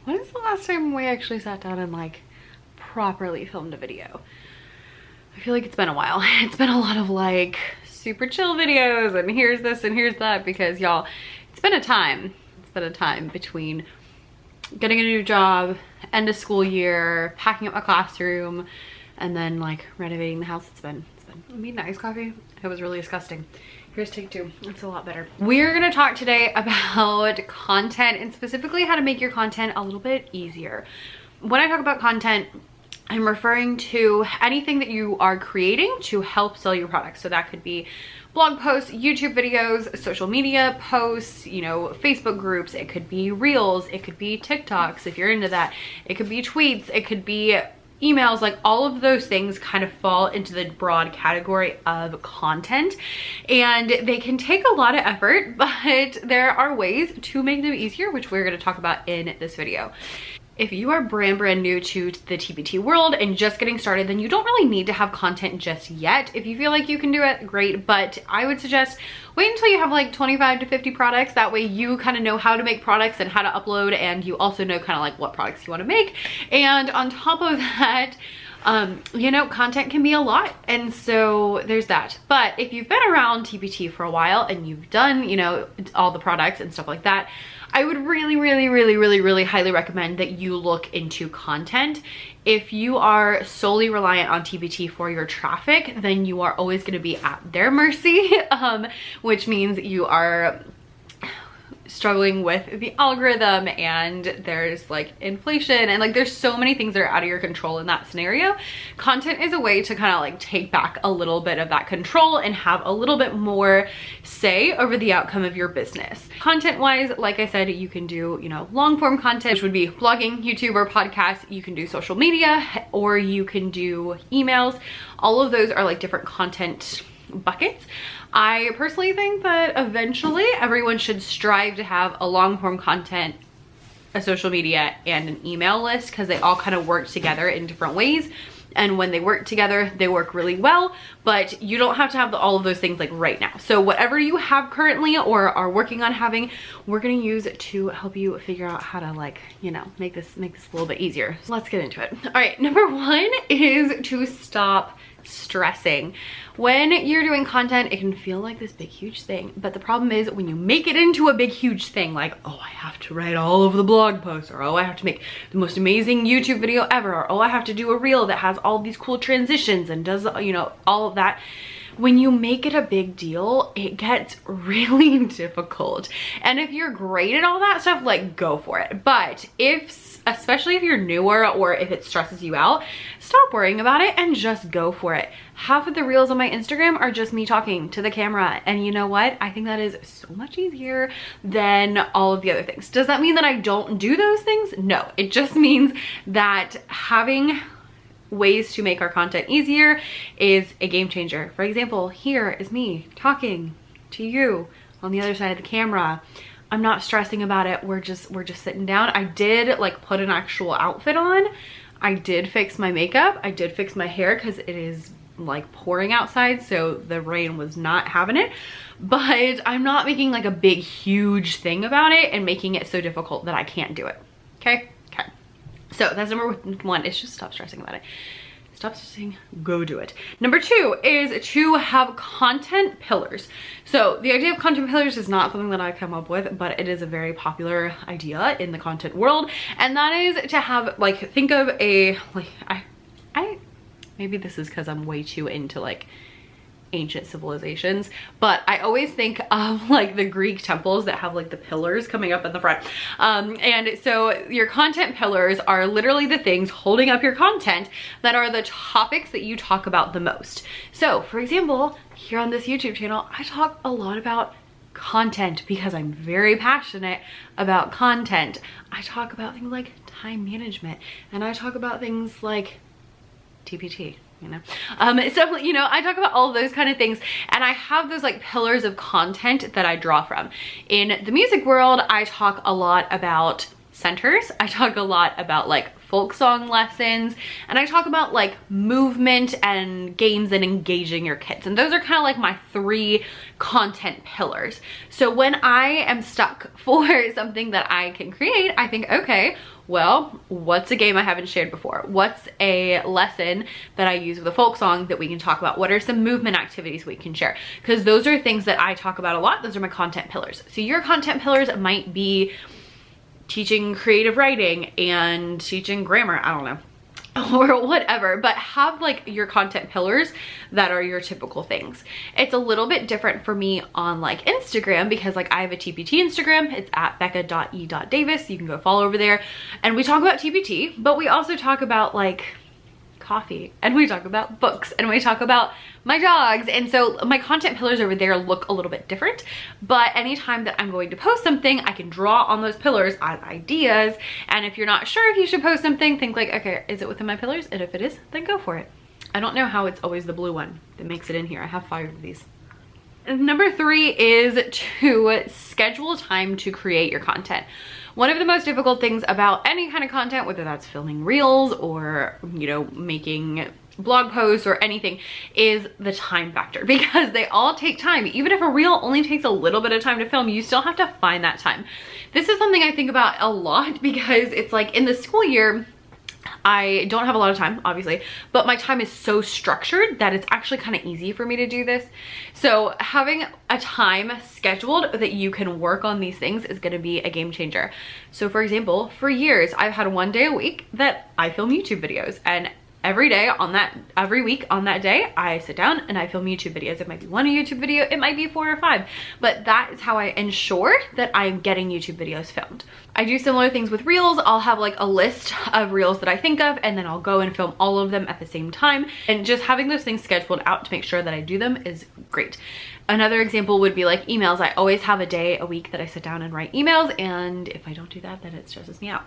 When is the last time we actually sat down and like properly filmed a video? I feel like it's been a while. It's been a lot of like super chill videos and here's this and here's that, because y'all, it's been a time. It's been a time between getting a new job, end of school year, packing up my classroom, and then like renovating the house. It's been I made an iced coffee. It was really disgusting. Here's take two. It's a lot better. We're gonna talk today about content, and specifically how to make your content a little bit easier. When I talk about content, I'm referring to anything that you are creating to help sell your products. So that could be blog posts, YouTube videos, social media posts, you know, Facebook groups. It could be reels. It could be TikToks if you're into that. It could be tweets. It could be emails. Like all of those things kind of fall into the broad category of content, and they can take a lot of effort, but there are ways to make them easier, which we're going to talk about in this video. If you are brand new to the TPT world and just getting started, then you don't really need to have content just yet. If you feel like you can do it, great, but I would suggest wait until you have like 25 to 50 products. That way you kind of know how to make products and how to upload, and you also know kind of like what products you want to make. And on top of that, you know, content can be a lot, and so there's that. But if you've been around TPT for a while and you've done, you know, all the products and stuff like that, I would really highly recommend that you look into content. If you are solely reliant on TPT for your traffic, then you are always going to be at their mercy, which means you are struggling with the algorithm, and there's like inflation, and like there's so many things that are out of your control in that scenario. Content is a way to kind of like take back a little bit of that control and have a little bit more say over the outcome of your business. Content wise, like I said, you can do, you know, long form content, which would be blogging, YouTube, or podcasts. You can do social media, or you can do emails. All of those are like different content buckets. I personally think that eventually everyone should strive to have a long form content, a social media, and an email list, because they all kind of work together in different ways. And when they work together, they work really well, but you don't have to have all of those things like right now. So whatever you have currently or are working on having, we're gonna use to help you figure out how to, like, you know, make this a little bit easier. So let's get into it. All right, number one is to stop stressing. When you're doing content, it can feel like this big huge thing, but the problem is when you make it into a big huge thing, like, oh, I have to write all of the blog posts, or oh, I have to make the most amazing YouTube video ever, or oh, I have to do a reel that has all these cool transitions and does, you know, all of that. When you make it a big deal, it gets really difficult. And if you're great at all that stuff, like, go for it. But especially if you're newer, or if it stresses you out, stop worrying about it and just go for it. Half of the reels on my Instagram are just me talking to the camera, and you know what? I think that is so much easier than all of the other things. Does that mean that I don't do those things? No, it just means that having ways to make our content easier is a game changer. For example, here is me talking to you on the other side of the camera. I'm not stressing about it. We're just sitting down. I did like put an actual outfit on. I did fix my makeup. I did fix my hair because it is like pouring outside, so the rain was not having it. But I'm not making like a big huge thing about it and making it so difficult that I can't do it. Okay. So that's number one, is just stop stressing about it. Stop stressing, go do it. Number two is to have content pillars. So the idea of content pillars is not something that I come up with, but it is a very popular idea in the content world. And that is to have, like, think of a, like, I maybe this is because I'm way too into like ancient civilizations, but I always think of like the Greek temples that have like the pillars coming up in the front. And so your content pillars are literally the things holding up your content that are the topics that you talk about the most. So for example, here on this YouTube channel, I talk a lot about content because I'm very passionate about content. I talk about things like time management, and I talk about things like TPT. You know, so, you know, I talk about all of those kind of things, and I have those like pillars of content that I draw from. In the music world, I talk a lot about centers. I talk a lot about like folk song lessons, and I talk about like movement and games and engaging your kids. And those are kind of like my 3 content pillars. So when I am stuck for something that I can create, I think, okay, well, what's a game I haven't shared before? What's a lesson that I use with a folk song that we can talk about? What are some movement activities we can share? Because those are things that I talk about a lot. Those are my content pillars. So your content pillars might be teaching creative writing and teaching grammar, I don't know, or whatever, but have like your content pillars that are your typical things. It's a little bit different for me on like Instagram because like I have a TPT Instagram. It's at becca.e.davis. You can go follow over there, and we talk about TPT, but we also talk about like coffee, and we talk about books, and we talk about my dogs. And so my content pillars over there look a little bit different, but anytime that I'm going to post something, I can draw on those pillars as ideas. And if you're not sure if you should post something, think like, okay, is it within my pillars? And if it is, then go for it. I don't know how it's always the blue one that makes it in here. I have 5 of these. And number 3 is to schedule time to create your content. One of the most difficult things about any kind of content, whether that's filming reels or, you know, making blog posts or anything, is the time factor, because they all take time. Even if a reel only takes a little bit of time to film, you still have to find that time. This is something I think about a lot because it's like in the school year, I don't have a lot of time, obviously, but my time is so structured that it's actually kind of easy for me to do this. So having a time scheduled that you can work on these things is going to be a game changer. So for example, for years, I've had 1 day a week that I film YouTube videos, and every week on that day, I sit down and I film YouTube videos. It might be 1 YouTube video, it might be 4 or 5, but that is how I ensure that I'm getting YouTube videos filmed. I do similar things with reels. I'll have like a list of reels that I think of, and then I'll go and film all of them at the same time. And just having those things scheduled out to make sure that I do them is great. Another example would be like emails. I always have a day a week that I sit down and write emails, and if I don't do that, then it stresses me out.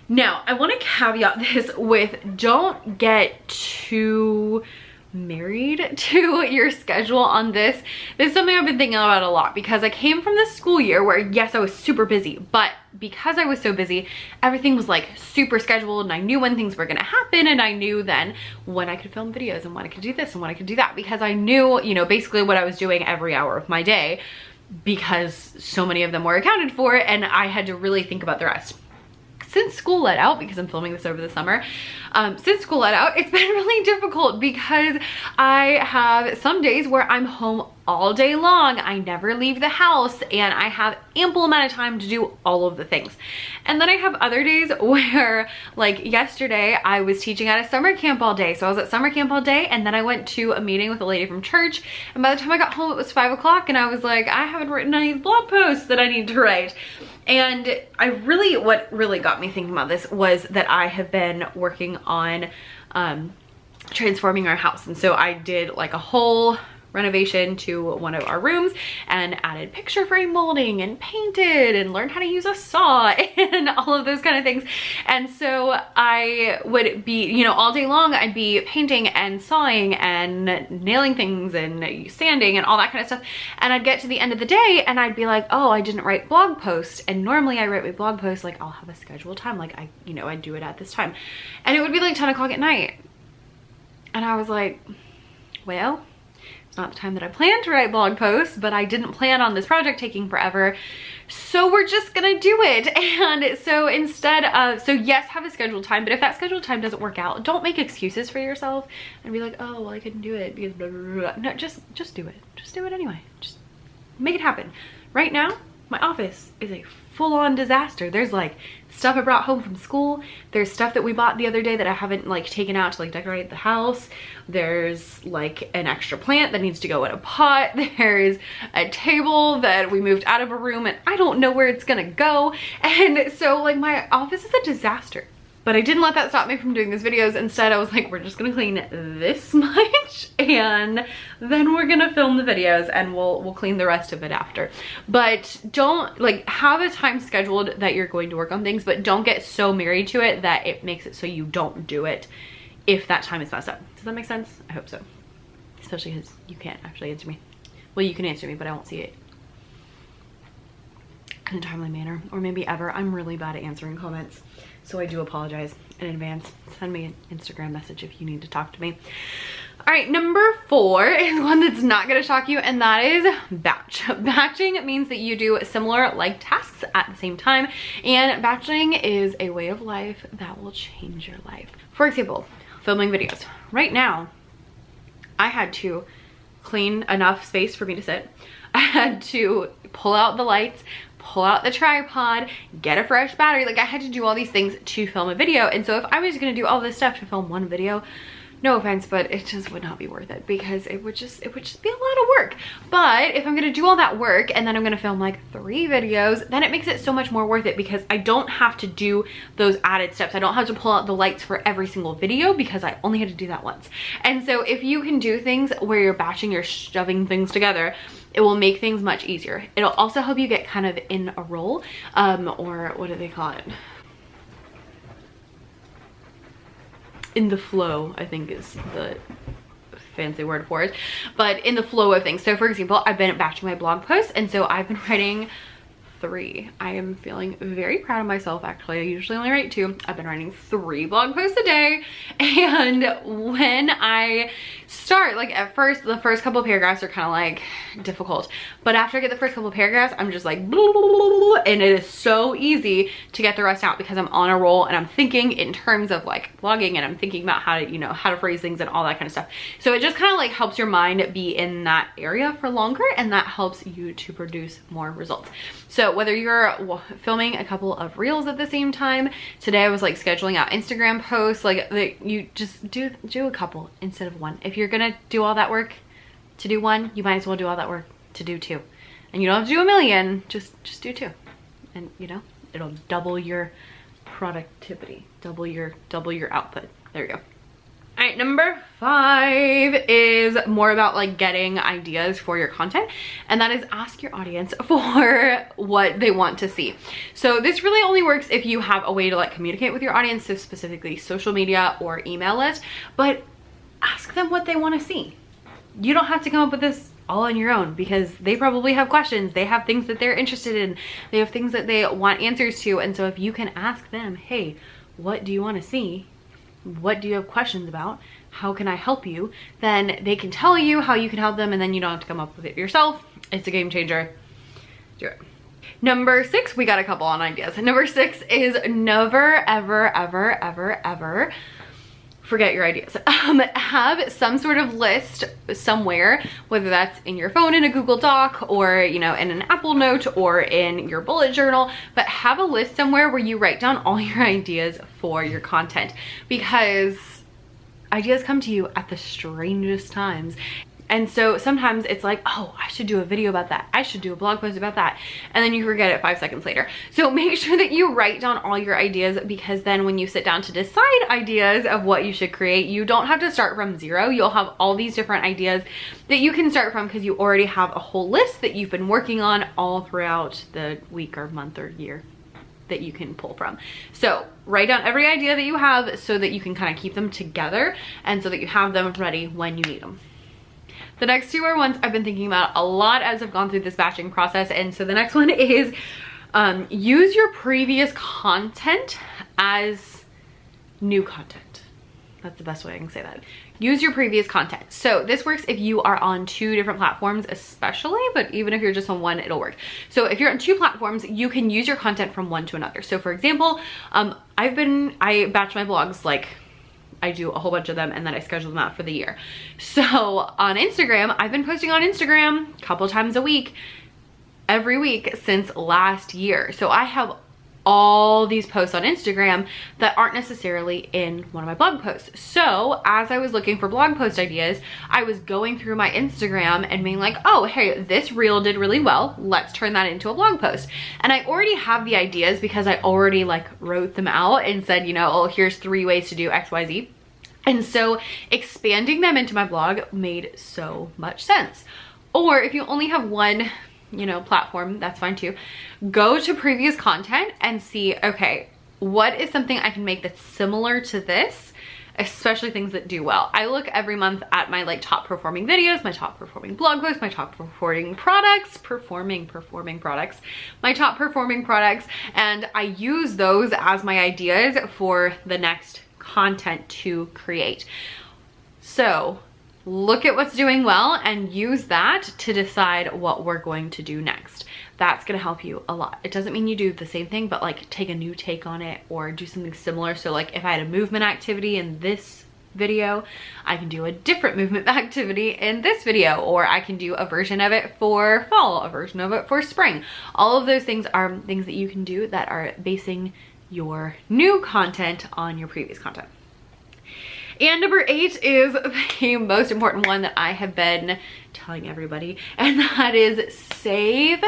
Now, I want to caveat this with, don't get too married to your schedule on this. This is something I've been thinking about a lot because I came from the school year where, yes, I was super busy, but because I was so busy, everything was like super scheduled, and I knew when things were going to happen, and I knew then when I could film videos and when I could do this and when I could do that, because I knew, you know, basically what I was doing every hour of my day, because so many of them were accounted for, and I had to really think about the rest. Since school let out, because I'm filming this over the summer, since school let out, it's been really difficult because I have some days where I'm home all day long. I never leave the house, and I have ample amount of time to do all of the things. And then I have other days where, like yesterday, I was teaching at a summer camp all day. So I was at summer camp all day, and then I went to a meeting with a lady from church, and by the time I got home, it was 5 o'clock, and I was like, I haven't written any blog posts that I need to write. And what really got me thinking about this was that I have been working on transforming our house. And so I did like a whole renovation to one of our rooms and added picture frame molding and painted and learned how to use a saw and all of those kind of things. And so I would be, you know, all day long I'd be painting and sawing and nailing things and sanding and all that kind of stuff. And I'd get to the end of the day and I'd be like, oh, I didn't write blog posts. And normally I write my blog posts, like I'll have a scheduled time, like I do it at this time. And it would be like 10 o'clock at night. And I was like, well, not the time that I planned to write blog posts, but I didn't plan on this project taking forever, so we're just gonna do it. And so instead of, so yes, have a scheduled time, but if that scheduled time doesn't work out, don't make excuses for yourself and be like, oh, well, I couldn't do it because blah, blah, blah. No, just do it. Just do it anyway. Just make it happen. Right now, my office is a full-on disaster. There's like stuff I brought home from school. There's stuff that we bought the other day that I haven't like taken out to like decorate the house. There's like an extra plant that needs to go in a pot. There's a table that we moved out of a room and I don't know where it's gonna go. And so like my office is a disaster. But I didn't let that stop me from doing these videos. Instead, I was like, we're just gonna clean this much and then we're gonna film the videos and we'll clean the rest of it after. But don't, like, have a time scheduled that you're going to work on things, but don't get so married to it that it makes it so you don't do it if that time is messed up. Does that make sense? I hope so. Especially because you can't actually answer me. Well, you can answer me, but I won't see it. in a timely manner, or maybe ever. I'm really bad at answering comments, so I do apologize in advance. Send me an Instagram message if you need to talk to me. All right, number 4 is one that's not gonna shock you, and that is batch. Batching means that you do similar like tasks at the same time, and batching is a way of life that will change your life. For example, filming videos. Right now, I had to clean enough space for me to sit. I had to pull out the lights, pull out the tripod, get a fresh battery. Like, I had to do all these things to film a video. And so if I was gonna do all this stuff to film one video, no offense, but it just would not be worth it, because it would just be a lot of work. But if I'm gonna do all that work and then I'm gonna film like 3 videos, then it makes it so much more worth it, because I don't have to do those added steps. I don't have to pull out the lights for every single video, because I only had to do that once. And so if you can do things where you're batching, you're shoving things together, it will make things much easier. It'll also help you get kind of in a roll, or what do they call it? In the flow, I think is the fancy word for it, but in the flow of things. So for example, I've been batching my blog posts, and so I've been writing 3. I am feeling very proud of myself. Actually, I usually only write 2. I've been writing 3 blog posts a day, and when I start, like at first, the first couple of paragraphs are kind of like difficult, but after I get the first couple of paragraphs, I'm just like blah, blah, blah, blah, and it is so easy to get the rest out, because I'm on a roll and I'm thinking in terms of like blogging, and I'm thinking about how to, you know, how to phrase things and all that kind of stuff. So it just kind of like helps your mind be in that area for longer, and that helps you to produce more results. So whether you're filming a couple of reels at the same time, today I was like scheduling out Instagram posts, like you just do a couple instead of one. If you're gonna do all that work to do 1, you might as well do all that work to do 2. And you don't have to do a million, just do 2. And you know, it'll double your productivity, double your output. There you go. All right, number 5 is more about like getting ideas for your content, and that is ask your audience for what they want to see. So this really only works if you have a way to like communicate with your audience, so specifically social media or email list, but ask them what they want to see. You don't have to come up with this all on your own, because they probably have questions, they have things that they're interested in, they have things that they want answers to. And so if you can ask them, hey, what do you want to see? What do you have questions about? How can I help you? Then they can tell you how you can help them, and then you don't have to come up with it yourself. It's a game changer. Do it. Number 6, we got a couple on ideas. Number 6 is never, ever, ever, ever, ever forget your ideas. Have some sort of list somewhere, whether that's in your phone in a Google Doc, or you know, in an Apple Note, or in your bullet journal, but have a list somewhere where you write down all your ideas for your content, because ideas come to you at the strangest times. And so sometimes it's like, oh, I should do a video about that, I should do a blog post about that, and then you forget it 5 seconds later. So make sure that you write down all your ideas, because then when you sit down to decide ideas of what you should create, you don't have to start from 0. You'll have all these different ideas that you can start from, because you already have a whole list that you've been working on all throughout the week or month or year that you can pull from. So write down every idea that you have, so that you can kind of keep them together, and so that you have them ready when you need them. The next 2 are ones I've been thinking about a lot as I've gone through this batching process. And so the next one is use your previous content as new content. That's the best way I can say that. Use your previous content. So this works if you are on 2 different platforms especially, but even if you're just on one, it'll work. So if you're on 2 platforms, you can use your content from one to another. So for example, I batch my blogs, like I do a whole bunch of them, and then I schedule them out for the year. So on Instagram, I've been posting on Instagram a couple times a week, every week since last year. So I have all these posts on Instagram that aren't necessarily in one of my blog posts. So as I was looking for blog post ideas, I was going through my Instagram and being like, oh, hey, this reel did really well, let's turn that into a blog post. And I already have the ideas, because I already like wrote them out and said, you know, oh, here's 3 ways to do XYZ. And so expanding them into my blog made so much sense. Or if you only have one, you know, platform, that's fine too. Go to previous content and see, okay, what is something I can make that's similar to this? especially things that do well. I look every month at my like top performing videos, my top performing blog posts, my top performing products, my top performing products, and I use those as my ideas for the next content to create. So look at what's doing well and use that to decide what we're going to do next. That's gonna help you a lot. It doesn't mean you do the same thing, but like take a new take on it or do something similar. So like if I had a movement activity in this video, I can do a different movement activity in this video, or I can do a version of it for fall, a version of it for spring. All of those things are things that you can do that are basing your new content on your previous content. And number 8 is the most important one that I have been telling everybody, and that is save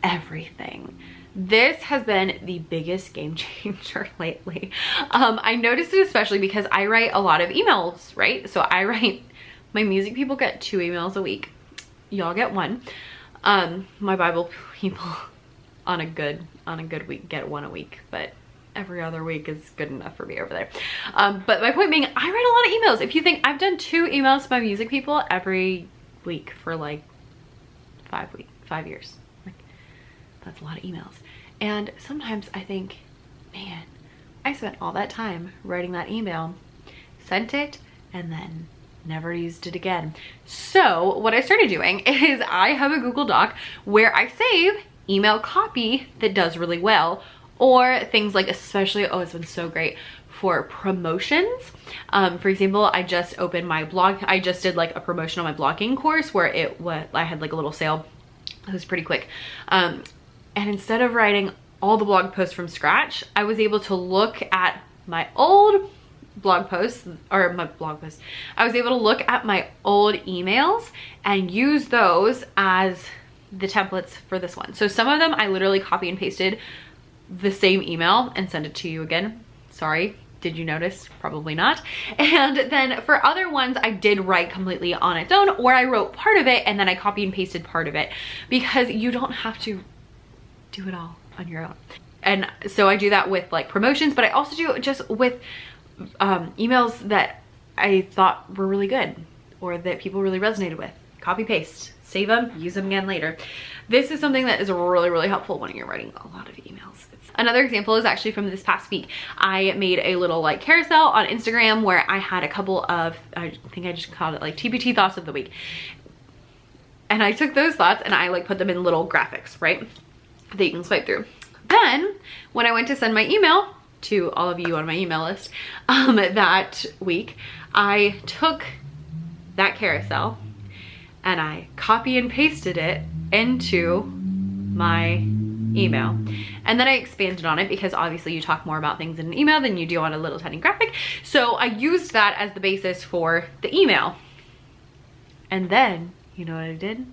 everything. This has been the biggest game changer lately. I noticed it especially because I write a lot of emails, right? So I write, my music people get 2 emails a week. Y'all get 1. My Bible people on a good week get 1 a week, but every other week is good enough for me over there. But my point being, I write a lot of emails. If you think, I've done 2 emails to my music people every week for like 5 years. Like, that's a lot of emails. And sometimes I think, man, I spent all that time writing that email, sent it, and then never used it again. So what I started doing is I have a Google Doc where I save email copy that does really well, or things like, especially, oh, it's been so great for promotions. For example, I just opened my blog. I just did like a promotion on my blogging course where I had like a little sale. It was pretty quick. And instead of writing all the blog posts from scratch, I was able to look at my old blog posts, or my blog posts. I was able to look at my old emails and use those as the templates for this one. So some of them I literally copy and pasted the same email and send it to you again. Sorry, did you notice? Probably not. And then for other ones, I did write completely on its own, or I wrote part of it and then I copy and pasted part of it, because you don't have to do it all on your own. And so I do that with like promotions, but I also do it just with emails that I thought were really good or that people really resonated with. Copy paste, save them, use them again later. This is something that is really, really helpful when you're writing a lot of emails. Another example is actually from this past week. I made a little like carousel on Instagram where I had a couple of, I think I just called it like TBT thoughts of the week. And I took those thoughts and I like put them in little graphics, right? That you can swipe through. Then when I went to send my email to all of you on my email list that week, I took that carousel and I copy and pasted it into my email. And then I expanded on it because obviously you talk more about things in an email than you do on a little tiny graphic. So I used that as the basis for the email. And then, you know what I did?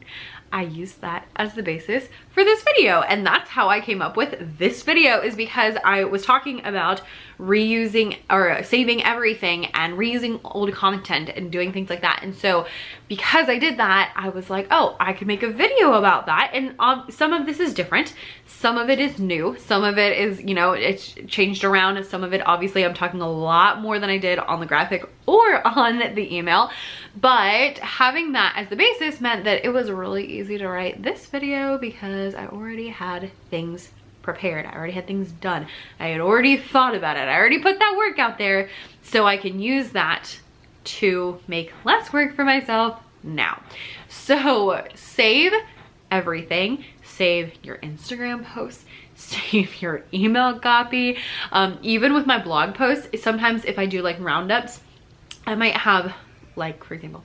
I used that as the basis for this video. And that's how I came up with this video, is because I was talking about reusing or saving everything and reusing old content and doing things like that. And so because I did that, I was like, oh, I could make a video about that. And some of this is different. Some of it is new. Some of it is, you know, it's changed around. And some of it, obviously, I'm talking a lot more than I did on the graphic or on the email. But having that as the basis meant that it was really easy to write this video because I already had things prepared. I already had things done. I had already thought about it. I already put that work out there, so I can use that to make less work for myself now. So save everything. Save your Instagram posts, save your email copy. Even with my blog posts, sometimes if I do like roundups, I might have, like, for example,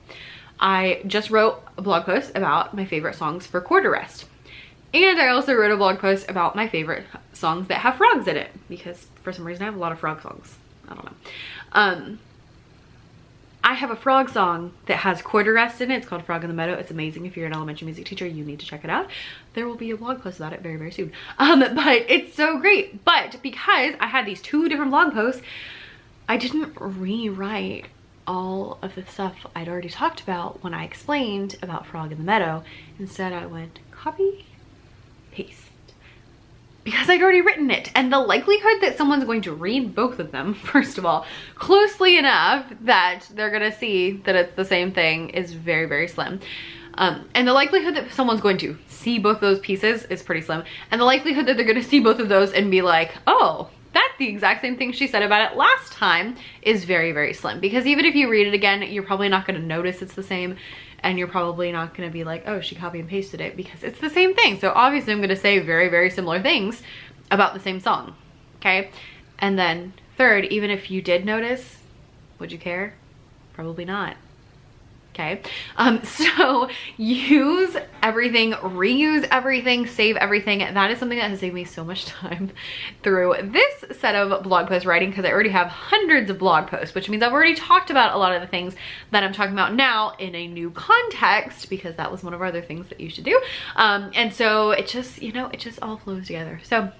I just wrote a blog post about my favorite songs for quarter rest. And I also wrote a blog post about my favorite songs that have frogs in it, because for some reason I have a lot of frog songs. I don't know. I have a frog song that has quarter rest in it. It's called Frog in the Meadow. It's amazing. If you're an elementary music teacher, you need to check it out. There will be a blog post about it very, very soon. But it's so great. But because I had these 2 different blog posts, I didn't rewrite all of the stuff I'd already talked about when I explained about Frog in the Meadow. Instead, I went copy, paste, because I'd already written it. And the likelihood that someone's going to read both of them, first of all, closely enough that they're gonna see that it's the same thing is very, very slim. And the likelihood that someone's going to see both those pieces is pretty slim. And the likelihood that they're gonna see both of those and be like, oh, that's the exact same thing she said about it last time is very, very slim. Because even if you read it again, you're probably not gonna notice it's the same, and you're probably not gonna be like, oh, she copy and pasted it, because it's the same thing. So obviously I'm gonna say very, very similar things about the same song, okay? And then third, even if you did notice, would you care? Probably not. Okay, so use everything, reuse everything, save everything. That is something that has saved me so much time through this set of blog post writing, because I already have hundreds of blog posts, which means I've already talked about a lot of the things that I'm talking about now in a new context, because that was one of our other things that you should do. And so it just, you know, it just all flows together. So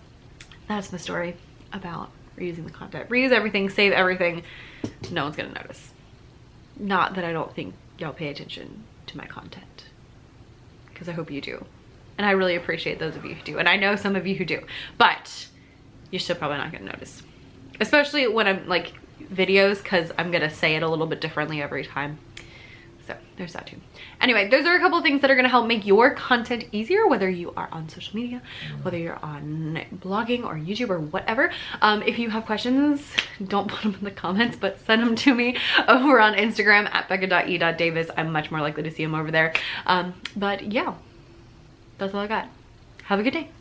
that's the story about reusing the content. Reuse everything, save everything. No one's gonna notice. Not that I don't think y'all pay attention to my content, because I hope you do. And I really appreciate those of you who do. And I know some of you who do, but you're still probably not gonna notice. Especially when I'm like videos, because I'm gonna say it a little bit differently every time. So there's that too. Anyway, those are a couple things that are gonna help make your content easier, whether you are on social media, whether you're on blogging or YouTube or whatever. If you have questions, don't put them in the comments, but send them to me over on Instagram at becca.e.davis. I'm much more likely to see them over there. But yeah, that's all I got. Have a good day.